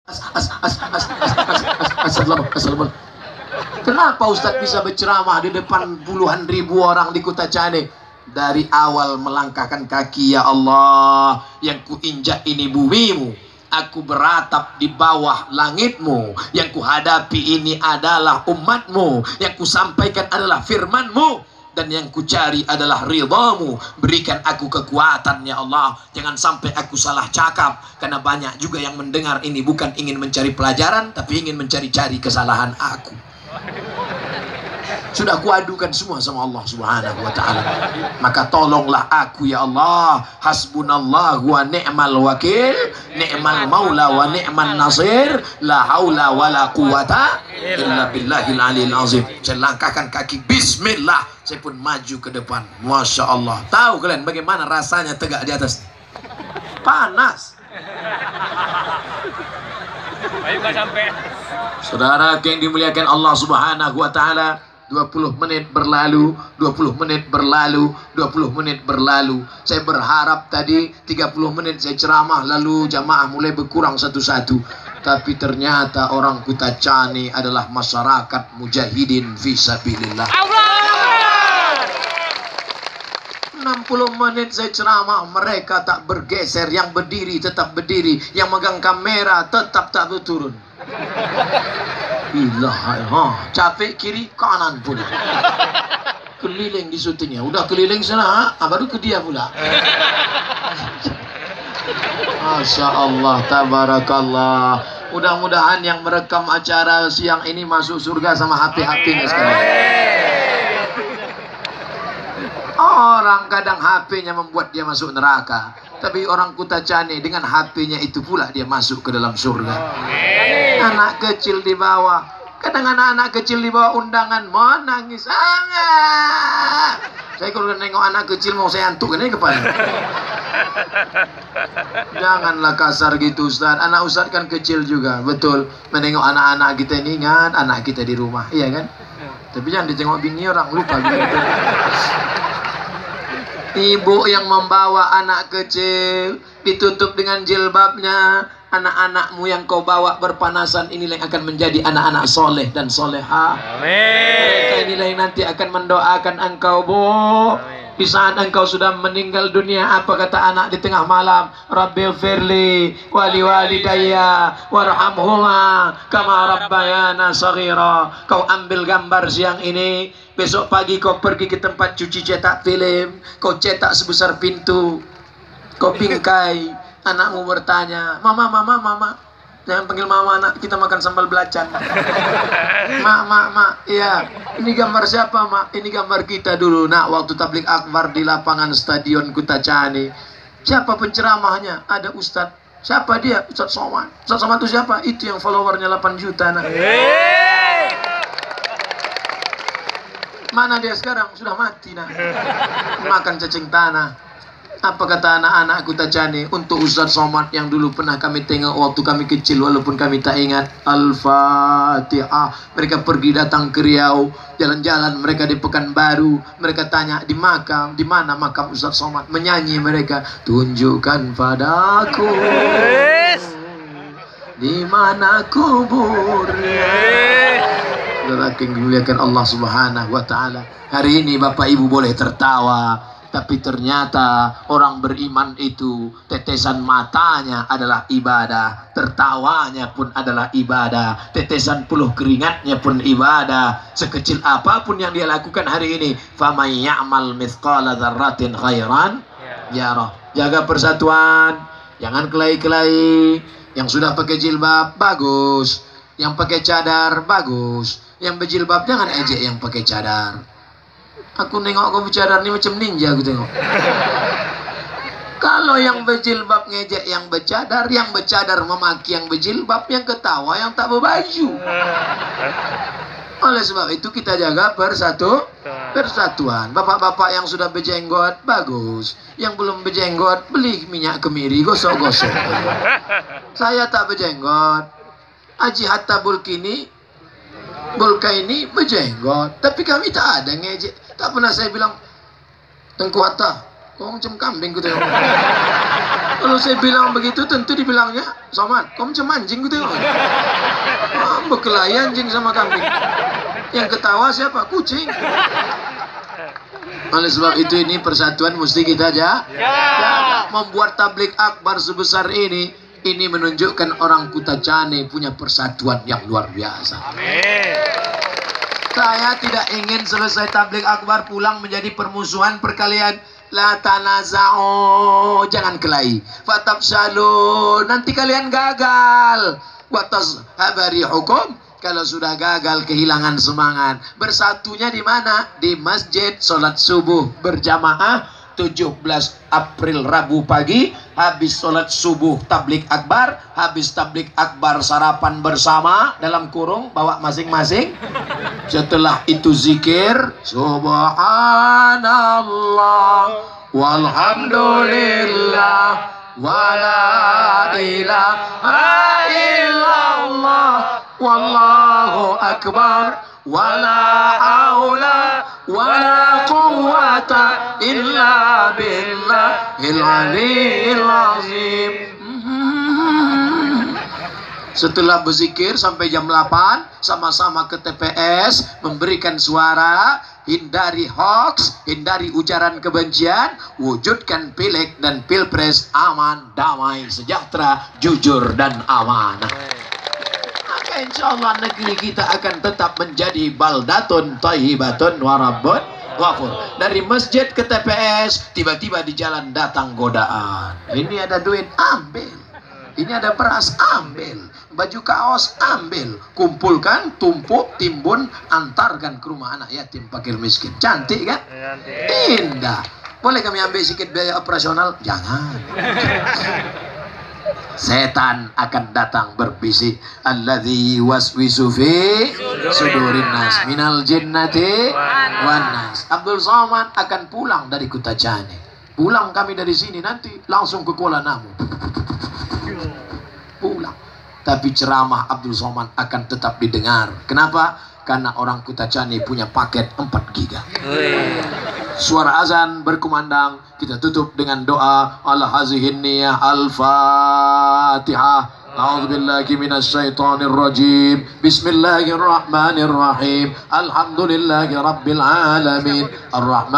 Assalamualaikum. Kenapa Ustadz bisa berceramah di depan puluhan ribu orang di Kota Cane? Dari awal melangkahkan kaki, ya Allah, yang kuinjak ini bumimu, aku beratap di bawah langitmu, yang kuhadapi ini adalah umatmu, yang kusampaikan adalah firmanmu, dan yang kucari adalah ridhamu. Berikan aku kekuatan, ya Allah, jangan sampai aku salah cakap, karena banyak juga yang mendengar ini bukan ingin mencari pelajaran, tapi ingin mencari-cari kesalahan aku. Sudah kuadukan semua sama Allah Subhanahu wa ta'ala. Maka tolonglah aku, ya Allah. Hasbunallah wa ni'mal wakil, ni'mal maula wa ni'man nasir, la haula wa la quwata illa billahil aliyil azim. Saya langkahkan kaki, bismillah, saya pun maju ke depan. Masya Allah. Tahu kalian bagaimana rasanya tegak di atas? Panas. Saudara yang dimuliakan Allah Subhanahu wa ta'ala, 20 menit berlalu, 20 menit berlalu, 20 menit berlalu. Saya berharap tadi 30 menit saya ceramah, lalu jamaah mulai berkurang satu-satu. Tapi ternyata orang Kota Cane adalah masyarakat mujahidin fisabilillah. 60 menit saya ceramah, mereka tak bergeser. Yang berdiri tetap berdiri, yang megang kamera tetap tak berturun. Capek kiri kanan pula. Keliling di syutingnya. Udah keliling sana, baru ke dia pula. Masya Allah, tabarakallah. Mudah-mudahan yang merekam acara siang ini masuk surga sama HP-HP-nya sekarang. Orang kadang HP-nya membuat dia masuk neraka, tapi orang Kota Cane dengan HP-nya itu pula dia masuk ke dalam surga. Anak kecil di bawah, kadang anak-anak kecil di bawah undangan mau nangis sangat. Saya kalau nengok anak kecil mau saya antuk ini kepala. Janganlah kasar gitu Ustaz. Anak Ustaz kan kecil juga, betul. Menengok anak-anak kita ini, ingat anak kita di rumah, iya kan? Tapi jangan ditengok bini orang, lupa gitu. Ibu yang membawa anak kecil ditutup dengan jilbabnya. Anak-anakmu yang kau bawa berpanasan inilah yang akan menjadi anak-anak soleh dan soleha. Mereka inilah yang nanti akan mendoakan engkau, Bu. Di saat engkau sudah meninggal dunia, apa kata anak di tengah malam? Rabbil firli wali walidayya warhamhuma kama rabbayana saghira. Kau ambil gambar siang ini, besok pagi kau pergi ke tempat cuci cetak film, kau cetak sebesar pintu, kau bingkai. Anakmu bertanya, mama, jangan panggil mama nak, kita makan sambal belacan. Mak, iya, ini gambar siapa mak? Ini gambar kita dulu nak, waktu tablik akbar di lapangan stadion Kota Cane. Siapa penceramahnya? Ada Ustadz. Siapa dia? Ustadz Somad. Ustadz Somad itu siapa? Itu yang followernya 8 juta nak. Mana dia sekarang? Sudah mati nak. Makan cacing tanah. Apa kata anak-anak Kota Cane untuk Ustadz Somad yang dulu pernah kami tengok waktu kami kecil, walaupun kami tak ingat? Al-Fatihah. Mereka pergi datang ke Riau, jalan-jalan mereka di Pekanbaru, mereka tanya di mana makam Ustadz Somad, menyanyi mereka, tunjukkan padaku di mana kuburnya. Lelaki yang dimuliakan Allah Subhanahu wa ta'ala. Hari ini Bapak Ibu boleh tertawa, tapi ternyata orang beriman itu tetesan matanya adalah ibadah, tertawanya pun adalah ibadah, tetesan puluh keringatnya pun ibadah. Sekecil apapun yang dia lakukan hari ini, faman ya'mal mithqala dzarratin khairan yarah. Jaga persatuan, jangan kelahi-kelahi. Yang sudah pakai jilbab bagus, yang pakai cadar bagus, yang berjilbab jangan ejek yang pakai cadar. Aku nengok kau bercadar ni macam ninja aku tengok. Kalau yang berjilbab ngejek yang bercadar memaki yang berjilbab, yang ketawa yang tak berbaju. Oleh sebab itu kita jaga persatuan. Bapak-bapak yang sudah berjenggot bagus, yang belum berjenggot beli minyak kemiri, gosok-gosok. Saya tak berjenggot. Haji Hatta Bulkaini berjenggot, tapi kami tak ada ngejek. Tak pernah saya bilang, Tengku Hatta, kau macam kambing ku tengok. Kalau saya bilang begitu tentu dibilangnya, Somad, kau macam anjing ku tengok. Berkelahi anjing sama kambing. Yang ketawa siapa? Kucing. Oleh sebab itu ini persatuan mesti kita jaga. Membuat tablik akbar sebesar ini menunjukkan orang Kutacane punya persatuan yang luar biasa. Amin. Saya tidak ingin selesai tablik akbar pulang menjadi permusuhan perkalian. La tanaza'u, jangan kelahi. Fatafshalu, nanti kalian gagal. Watas habari hukum. Kalau sudah gagal, kehilangan semangat. Bersatunya di mana? Di masjid, sholat subuh berjamaah 17 April Rabu pagi. Habis sholat subuh tablik akbar. Habis tablik akbar sarapan bersama dalam kurung, bawa masing-masing. Setelah itu zikir, subhanallah walhamdulillah wala ilaha illallah wallahu akbar wala haula wala quwwata illa billahil aliyyil azim. Setelah berzikir sampai jam 8, sama-sama ke TPS, memberikan suara, hindari hoax, hindari ujaran kebencian, wujudkan pileg dan pilpres aman, damai, sejahtera, jujur dan amanah. Maka insya Allah negeri kita akan tetap menjadi baldatun thayyibatun warabbun ghafur. Dari masjid ke TPS, tiba-tiba di jalan datang godaan. Ini ada duit, ambil. Ini ada beras, ambil. Baju kaos, ambil. Kumpulkan, tumpuk, timbun, antarkan ke rumah anak yatim fakir miskin. Cantik kan? Indah. Boleh kami ambil sedikit biaya operasional? Jangan. Setan akan datang berbisik. Alladzi waswisu fi sudurin nas minal jinnati wan nas. Abdul Somad akan pulang dari Kutacane. Pulang kami dari sini nanti langsung ke Kuala Namu. Pulang. Tapi ceramah Abdul Somad akan tetap didengar. Kenapa? Karena orang Kutacane punya paket 4 giga. Suara azan berkumandang, kita tutup dengan doa ala hazihin niyah al-fatihah. A'udzubillahi minasyaitonir rajim. Bismillahirrahmanirrahim. Alhamdulillahi rabbil alamin. Ar-Rahman